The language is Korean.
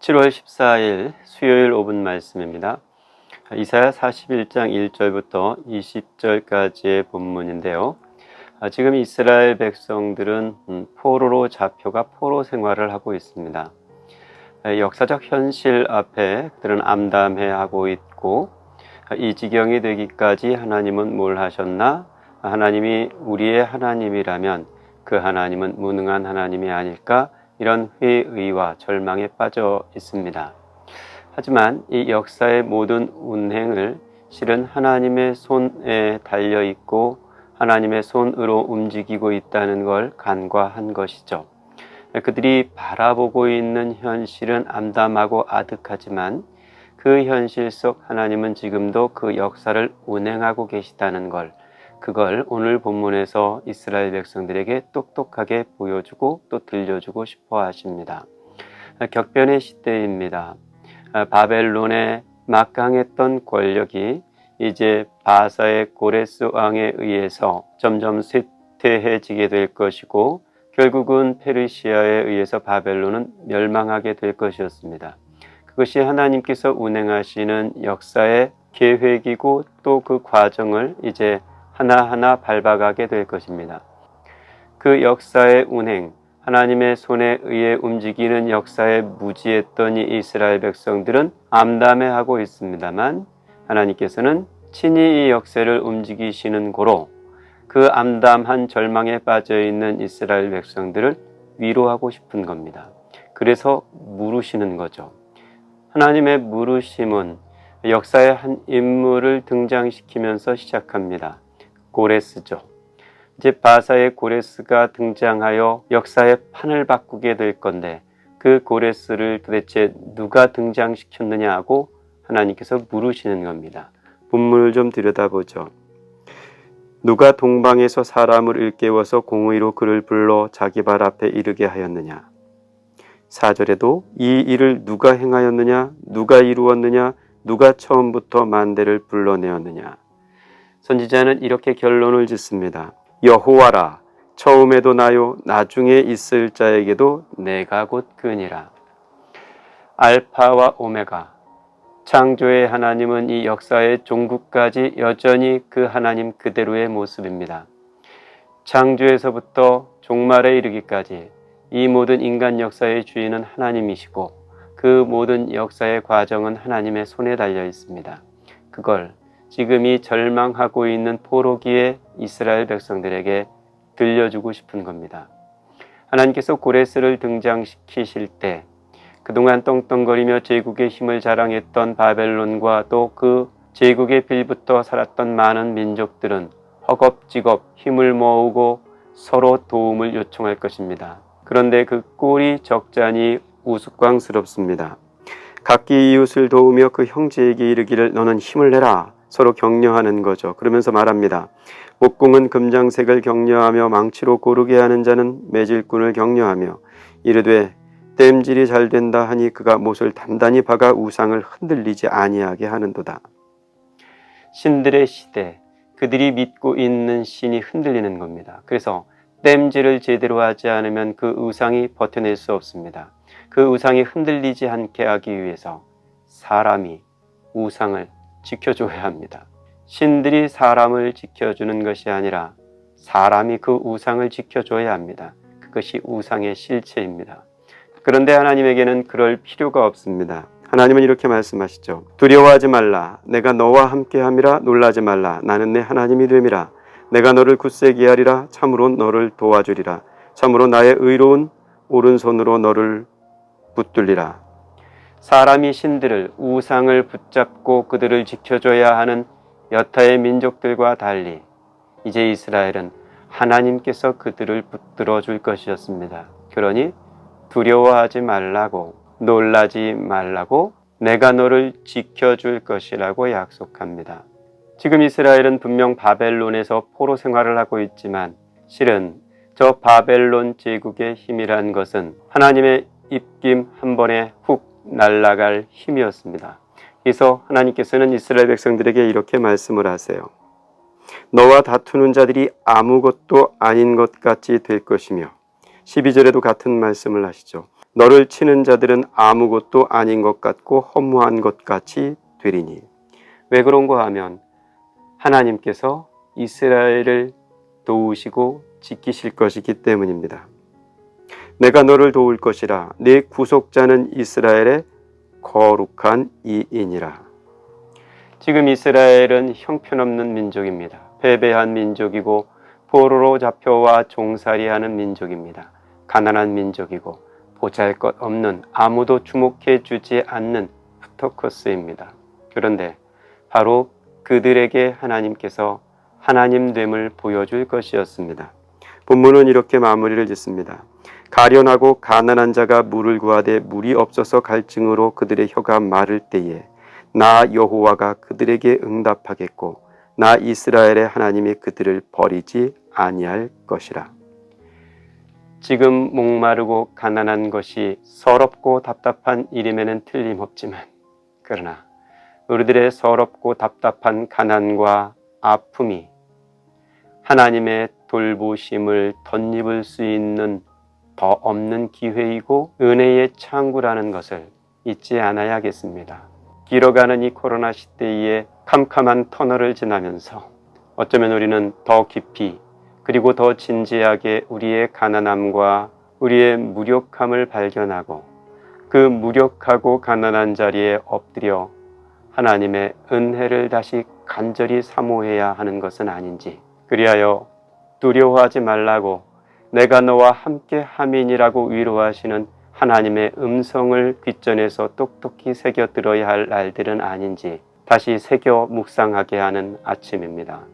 7월 14일 수요일 5분 말씀입니다. 이사야 41장 1절부터 20절까지의 본문인데요. 지금 이스라엘 백성들은 포로로 잡혀가 포로 생활을 하고 있습니다. 역사적 현실 앞에 그들은 암담해하고 있고, 이 지경이 되기까지 하나님은 뭘 하셨나? 하나님이 우리의 하나님이라면 그 하나님은 무능한 하나님이 아닐까? 이런 회의와 절망에 빠져 있습니다. 하지만 이 역사의 모든 운행을 실은 하나님의 손에 달려 있고 하나님의 손으로 움직이고 있다는 걸 간과한 것이죠. 그들이 바라보고 있는 현실은 암담하고 아득하지만 그 현실 속 하나님은 지금도 그 역사를 운행하고 계시다는 걸, 그걸 오늘 본문에서 이스라엘 백성들에게 똑똑하게 보여주고 또 들려주고 싶어 하십니다. 격변의 시대입니다. 바벨론의 막강했던 권력이 이제 바사의 고레스 왕에 의해서 점점 쇠퇴해지게 될 것이고, 결국은 페르시아에 의해서 바벨론은 멸망하게 될 것이었습니다. 그것이 하나님께서 운행하시는 역사의 계획이고 또 그 과정을 이제 하나하나 밟아가게 될 것입니다. 그 역사의 운행, 하나님의 손에 의해 움직이는 역사에 무지했던 이 이스라엘 백성들은 암담해하고 있습니다만, 하나님께서는 친히 이 역사를 움직이시는 고로 그 암담한 절망에 빠져있는 이스라엘 백성들을 위로하고 싶은 겁니다. 그래서 물으시는 거죠. 하나님의 물으심은 역사의 한 인물을 등장시키면서 시작합니다. 고레스죠. 이제 바사의 고레스가 등장하여 역사의 판을 바꾸게 될 건데, 그 고레스를 도대체 누가 등장시켰느냐 하고 하나님께서 물으시는 겁니다. 본문을 좀 들여다보죠. 누가 동방에서 사람을 일깨워서 공의로 그를 불러 자기 발 앞에 이르게 하였느냐. 4절에도 이 일을 누가 행하였느냐, 누가 이루었느냐, 누가 처음부터 만대를 불러내었느냐. 선지자는 이렇게 결론을 짓습니다. 여호와라, 처음에도 나요, 나중에 있을 자에게도 내가 곧 그니라. 알파와 오메가, 창조의 하나님은 이 역사의 종국까지 여전히 그 하나님 그대로의 모습입니다. 창조에서부터 종말에 이르기까지 이 모든 인간 역사의 주인은 하나님이시고 그 모든 역사의 과정은 하나님의 손에 달려 있습니다. 그걸 지금 이 절망하고 있는 포로기의 이스라엘 백성들에게 들려주고 싶은 겁니다. 하나님께서 고레스를 등장시키실 때 그동안 떵떵거리며 제국의 힘을 자랑했던 바벨론과 또 그 제국의 빌부터 살았던 많은 민족들은 허겁지겁 힘을 모으고 서로 도움을 요청할 것입니다. 그런데 그 꼴이 적잖이 우스꽝스럽습니다. 각기 이웃을 도우며 그 형제에게 이르기를 너는 힘을 내라. 서로 격려하는 거죠. 그러면서 말합니다. 목공은 금장색을 격려하며 망치로 고르게 하는 자는 매질꾼을 격려하며 이르되 땜질이 잘 된다 하니 그가 못을 단단히 박아 우상을 흔들리지 아니하게 하는도다. 신들의 시대, 그들이 믿고 있는 신이 흔들리는 겁니다. 그래서 땜질을 제대로 하지 않으면 그 우상이 버텨낼 수 없습니다. 그 우상이 흔들리지 않게 하기 위해서 사람이 우상을 지켜줘야 합니다. 신들이 사람을 지켜주는 것이 아니라 사람이 그 우상을 지켜줘야 합니다. 그것이 우상의 실체입니다. 그런데 하나님에게는 그럴 필요가 없습니다. 하나님은 이렇게 말씀하시죠. 두려워하지 말라. 내가 너와 함께함이라. 놀라지 말라. 나는 내 하나님이 됨이라. 내가 너를 굳세게 하리라. 참으로 너를 도와주리라. 참으로 나의 의로운 오른손으로 너를 붙들리라. 사람이 신들을, 우상을 붙잡고 그들을 지켜줘야 하는 여타의 민족들과 달리 이제 이스라엘은 하나님께서 그들을 붙들어 줄 것이었습니다. 그러니 두려워하지 말라고, 놀라지 말라고, 내가 너를 지켜줄 것이라고 약속합니다. 지금 이스라엘은 분명 바벨론에서 포로 생활을 하고 있지만 실은 저 바벨론 제국의 힘이란 것은 하나님의 입김 한 번에 훅 날아갈 힘이었습니다. 그래서 하나님께서는 이스라엘 백성들에게 이렇게 말씀을 하세요. 너와 다투는 자들이 아무것도 아닌 것 같이 될 것이며 12절에도 같은 말씀을 하시죠. 너를 치는 자들은 아무것도 아닌 것 같고 허무한 것 같이 되리니. 왜 그런가 하면 하나님께서 이스라엘을 도우시고 지키실 것이기 때문입니다. 내가 너를 도울 것이라. 네 구속자는 이스라엘의 거룩한 이인이라. 지금 이스라엘은 형편없는 민족입니다. 패배한 민족이고 포로로 잡혀와 종살이하는 민족입니다. 가난한 민족이고 보잘것없는, 아무도 주목해 주지 않는 푸터커스입니다. 그런데 바로 그들에게 하나님께서 하나님됨을 보여줄 것이었습니다. 본문은 이렇게 마무리를 짓습니다. 가련하고 가난한 자가 물을 구하되 물이 없어서 갈증으로 그들의 혀가 마를 때에 나 여호와가 그들에게 응답하겠고 나 이스라엘의 하나님이 그들을 버리지 아니할 것이라. 지금 목마르고 가난한 것이 서럽고 답답한 일임에는 틀림없지만, 그러나 우리들의 서럽고 답답한 가난과 아픔이 하나님의 돌보심을 덧입을 수 있는 더 없는 기회이고 은혜의 창구라는 것을 잊지 않아야겠습니다. 길어가는 이 코로나 시대의 캄캄한 터널을 지나면서 어쩌면 우리는 더 깊이 그리고 더 진지하게 우리의 가난함과 우리의 무력함을 발견하고 그 무력하고 가난한 자리에 엎드려 하나님의 은혜를 다시 간절히 사모해야 하는 것은 아닌지, 그리하여 두려워하지 말라고 내가 너와 함께 함이니라고 위로하시는 하나님의 음성을 귓전에서 똑똑히 새겨 들어야 할 날들은 아닌지 다시 새겨 묵상하게 하는 아침입니다.